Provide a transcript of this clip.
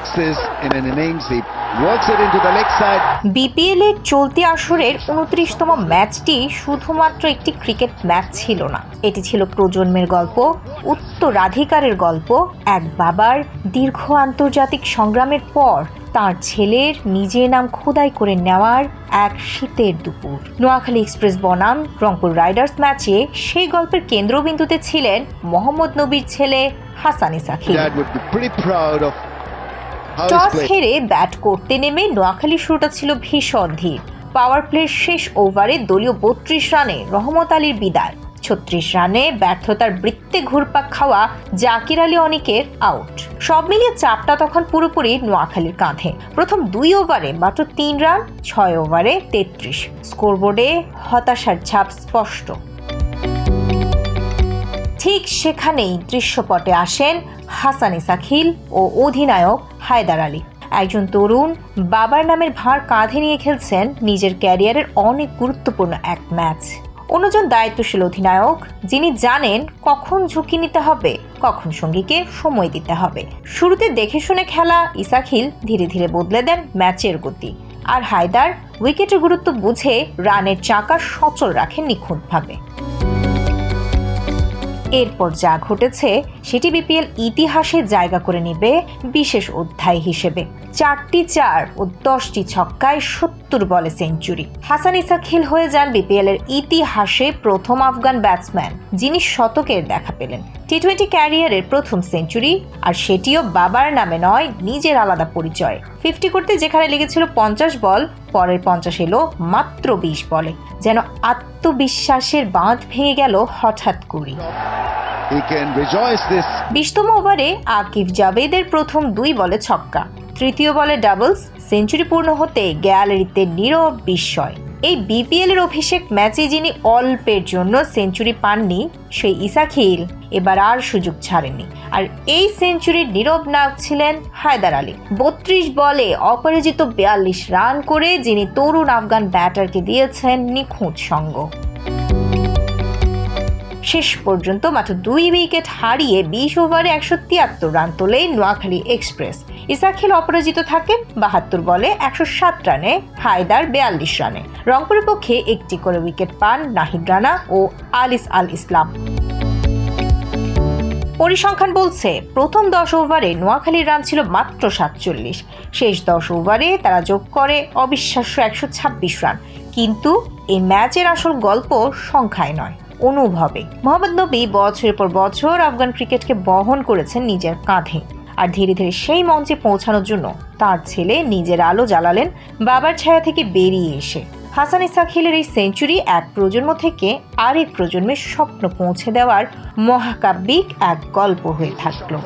sixes in an innings. He works it into the leg side. BPL এর চলতি আসরের 29তম ম্যাচটি শুধুমাত্র একটি ক্রিকেট ম্যাচ ছিল না, এটি ছিল প্রজন্মের গল্প, উত্তরাধিকারের গল্প, এক বাবার দীর্ঘ আন্তর্জাতিক সংগ্রামের পর তার ছেলের নিজের নাম খোদাই করে নেওয়ার এক শীতের দুপুর। নোয়াখালী এক্সপ্রেস বনাম রংপুর রাইডার্স ম্যাচে সেই গল্পের কেন্দ্রবিন্দুতে ছিলেন মোহাম্মদ নবীর ছেলে হাসান ইসাখিল। টস হেরে ব্যাট করতে নেমে নোয়াখালীর শুরুটা ছিল ভীষণ ধীর। পাওয়ার প্লের শেষ ওভারে দলীয় 32 রানে রহমত আলীর বিদায়। 36 রানে ব্যর্থতার বৃত্তে ঘুরপাক খাওয়া জাকির আলী অনিকের আউট। সব মিলিয়ে চাপটা তখন পুরোপুরি নোয়াখালীর কাঁধে। প্রথম 2 ওভারে মাত্র 3 রান, 6 ওভারে 33। স্কোরবোর্ডে হতাশার ছাপ স্পষ্ট। ঠিক সেখানেই দৃশ্যপটে আসেন হাসান ইসাখিল ও অধিনায়ক হায়দার আলী। একজন তরুণ বাবার নামের ভার কাঁধে নিয়ে খেলছেন নিজের ক্যারিয়ারের অনেক গুরুত্বপূর্ণ এক ম্যাচ। অন্যজন দায়িত্বশীল অধিনায়ক, যিনি জানেন কখন ঝুঁকি নিতে হবে, কখন সঙ্গীকে সময় দিতে হবে। শুরুতে দেখে শুনে খেলা ইসাখিল ধীরে ধীরে বদলে দেন ম্যাচের গতি, আর হায়দার উইকেটের গুরুত্ব বুঝে রানের চাকা সচল রাখেন নিখুঁতভাবে। এরপর যা ঘটেছে সেটি বিপিএল ইতিহাসে জায়গা করে নেবে বিশেষ অধ্যায় হিসেবে। 4টি 4 ও 10টি ছক্কায় 70 বলে সেঞ্চুরি। হাসান ইসাখিল হয়ে যান বিপিএল এর ইতিহাসে প্রথম আফগান ব্যাটসম্যান যিনি শতকের দেখা পেলেন। টি-20 ক্যারিয়ারের প্রথম সেঞ্চুরি, আর সেটিও বাবার নামে নয়, নিজের আলাদা পরিচয়। 50 করতে যেখানে লেগেছিল 50 বল, পরের 50 এলো মাত্র 20 বলে। যেন আত্মবিশ্বাসের বাঁধ ভেঙে গেল হঠাৎ করে। 20তম ওভারে আকিব জাভেদের প্রথম 2 বলে ছক্কা, তৃতীয় বলে ডাবলস। সেঞ্চুরি পূর্ণ হতে গ্যালারিতে নীরব বিস্ময়। এই বিপিএল এর অভিষেক ম্যাচে যিনি অল্পের জন্য সেঞ্চুরি পাননি, সেই ইসাখিল এবার আর সুযোগ ছাড়েননি। আর এই সেঞ্চুরির নীরব নায়ক ছিলেন হায়দার আলী। 32 বলে অপরাজিত 42 রান করে যিনি তরুণ আফগান ব্যাটারকে দিয়েছেন নিখুঁত সঙ্গ। শেষ পর্যন্ত মাত্র 2 উইকেট হারিয়ে 20 ওভারে 173 রান তোলে নোয়াখালী এক্সপ্রেস। ইসাখিল অপরাজিত থাকেন 72 বলে 107 রানে, হায়দার 42 রানে। রংপুরের পক্ষে একটি করে উইকেট পান নাহিদ রানা ও আলিস আল ইসলাম। পরিসংখ্যান বলছে প্রথম 10 ওভারে নোয়াখালীর রান ছিল মাত্র 47। শেষ 10 ওভারে তারা যোগ করে অবিশ্বাস্য 126 রান। কিন্তু এই ম্যাচের আসল গল্প সংখ্যায় নয়, অনুভবে। মোহাম্মদ নবী বছরের পর বছর আফগান ক্রিকেটকে বহন করেছেন নিজের কাঁধে, আর ধীরে ধীরে সেই মঞ্চে পৌঁছানোর জন্য তার ছেলে নিজের আলো জ্বালালেন বাবার ছায়া থেকে বেরিয়ে এসে। হাসান ইসাখিলের এই সেঞ্চুরি এক প্রজন্ম থেকে আরেক প্রজন্মের স্বপ্ন পৌঁছে দেওয়ার মহাকাব্যিক এক গল্প হয়ে থাকলো।